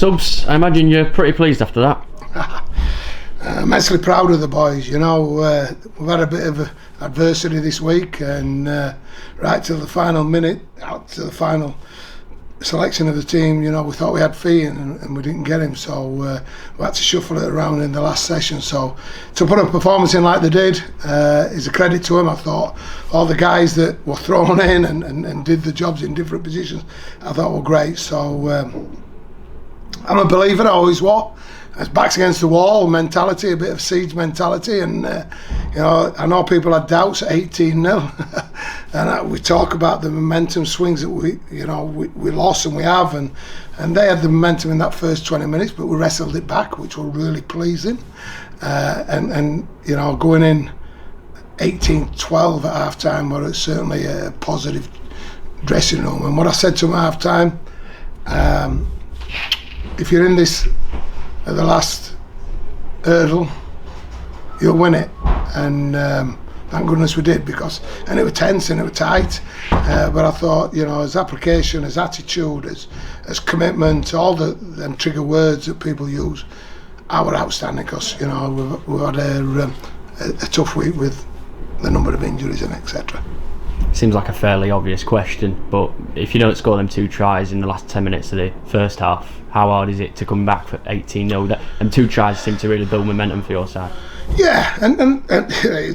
Subs, I imagine you're pretty pleased after that. Immensely proud of the boys. We've had a bit of adversity this week, and right to the final minute, out to the final selection of the team, we thought we had Fee and we didn't get him, so we had to shuffle it around in the last session. So to put a performance in like they did is a credit to him. I thought all the guys that were thrown in and did the jobs in different positions, I thought were great. So I'm a believer, I always was. It's backs against the wall mentality, a bit of siege mentality, and I know people had doubts at 18-0, and we talk about the momentum swings that we lost, and we have, and they had the momentum in that first 20 minutes, but we wrestled it back, which were really pleasing, and going in 18-12 at half time was certainly a positive dressing room. And what I said to them at half time, if you're in this at the last hurdle, you'll win it, and thank goodness we did, and it was tense and it was tight, but I thought, as application, as attitude, as commitment, all them trigger words that people use, I were outstanding, because we've had a tough week with the number of injuries and etc. Seems like a fairly obvious question, but if you don't score them 2 tries in the last 10 minutes of the first half, how hard is it to come back for 18-0? And 2 tries seem to really build momentum for your side. Yeah, and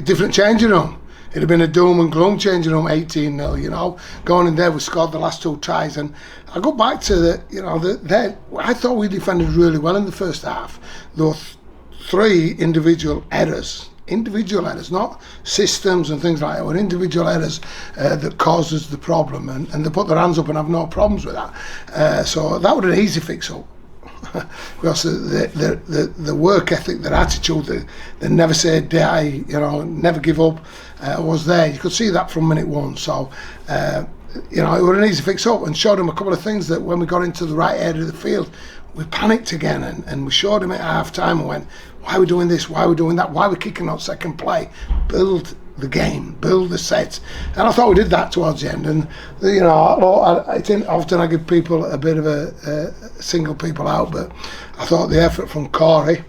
different changing room. It'd have been a doom and gloom changing room, 18-0. Going in there, we scored the last 2 tries, and I go back to I thought we defended really well in the first half. Those 3 individual errors, not systems and things like that, or individual errors that causes the problem, and they put their hands up and have no problems with that. So that was an easy fix up. Because the work ethic, their attitude, they never say die, never give up, was there. You could see that from minute 1. So it was an easy fix up, and showed them a couple of things that when we got into the right area of the field, we panicked again, and we showed him at half time and went, why are we doing this, why are we doing that, why are we kicking out second play? Build the game, build the set. And I thought we did that towards the end. And I think often I give people a bit of a single people out, but I thought the effort from Corey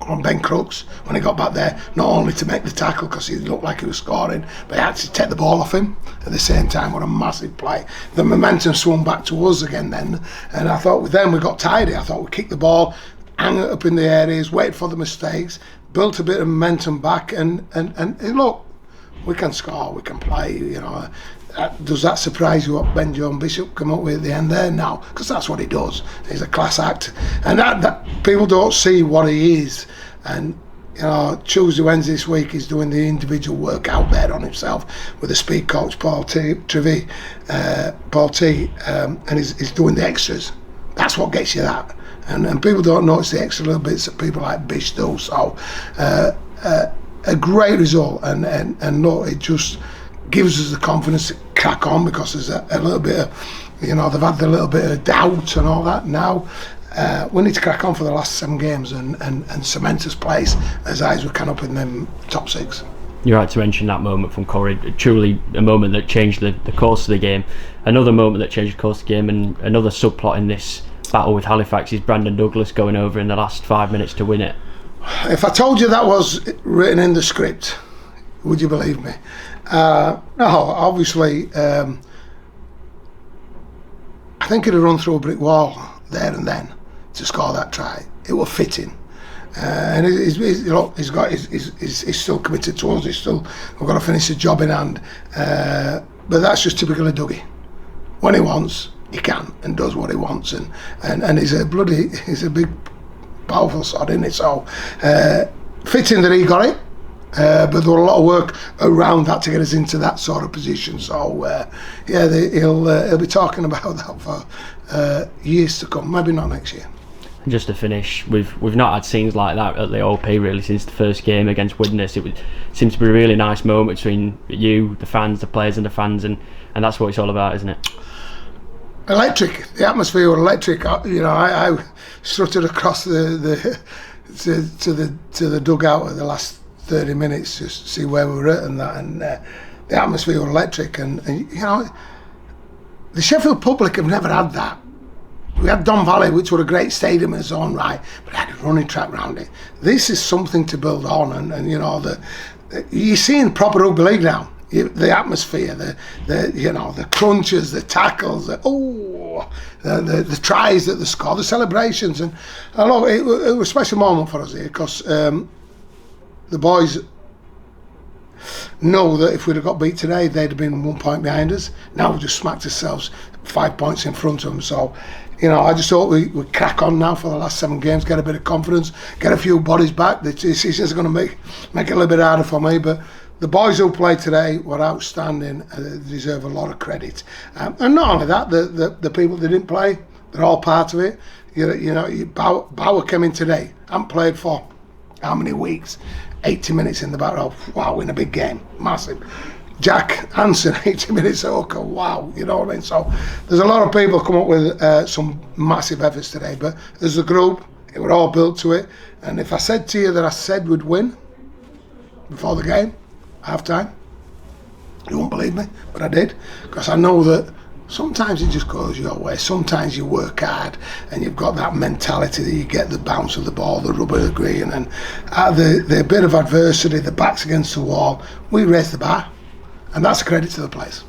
on Ben Crooks when he got back there, not only to make the tackle because he looked like he was scoring, but he had to take the ball off him at the same time. What a massive play. The momentum swung back to us again then, and I thought then we got tidy. I thought we kicked the ball, hang it up in the areas, wait for the mistakes, built a bit of momentum back, and look, we can score, we can play. Does that surprise you what Ben John Bishop come up with at the end there? No, because that's what he does. He's a class act, and that people don't see what he is. And Tuesday, Wednesday this week, he's doing the individual work out there on himself with the speed coach Paul T, and he's doing the extras. That's what gets you that. And people don't notice the extra little bits that people like Bish do. So a great result, and look, it just gives us the confidence to crack on, because there's a little bit of, they've had a little bit of doubt and all that. Now we need to crack on for the last 7 games and cement us place as high as we can up in them top 6. You're right to mention that moment from Corey. Truly a moment that changed the course of the game. Another moment that changed the course of the game, and another subplot in this battle with Halifax is Brandon Douglas going over in the last 5 minutes to win it. If I told you that was written in the script, would you believe me? No, obviously, I think he'd have run through a brick wall there and then to score that try. It was fitting. And he's still committed to us. We've got to finish the job in hand. But that's just typical of Dougie. When he wants, he can and does what he wants, and he's a big, powerful sod, isn't it? So fitting that he got it, but there was a lot of work around that to get us into that sort of position. So he'll be talking about that for years to come. Maybe not next year. And just to finish, we've not had scenes like that at the OP really since the first game against Widnes. It seems to be a really nice moment between you, the fans, the players, and the fans, and that's what it's all about, isn't it? Electric. The atmosphere was electric. I strutted across to the dugout at the last 30 minutes just to see where we were at and that, and the atmosphere was electric. And the Sheffield public have never had that. We had Don Valley, which were a great stadium in its own right, but it had a running track around it. This is something to build on, and you know, you're seeing proper rugby league now. The atmosphere, the crunches, the tackles, the tries that they score, the celebrations, and look, it was a special moment for us here because the boys know that if we'd have got beat today, they'd have been 1 point behind us. Now we've just smacked ourselves 5 points in front of them. So, you know, I just hope we crack on now for the last 7 games, get a bit of confidence, get a few bodies back. The season's going to make it a little bit harder for me, but the boys who played today were outstanding. They deserve a lot of credit. And not only that, the people that didn't play, they're all part of it. You know, Bauer came in today, hadn't played for how many weeks? 80 minutes in the back row. Wow, in a big game. Massive. Jack Hansen, 80 minutes at hooker. Wow, you know what I mean? So there's a lot of people come up with some massive efforts today, but as a group, we're all built to it. And if I said to you that I said we'd win before the game, half time, you won't believe me, but I did, because I know that sometimes it just goes your way. Sometimes you work hard and you've got that mentality that you get the bounce of the ball, the rubber, the green, and the bit of adversity, the back's against the wall, we raise the bar, and that's a credit to the players.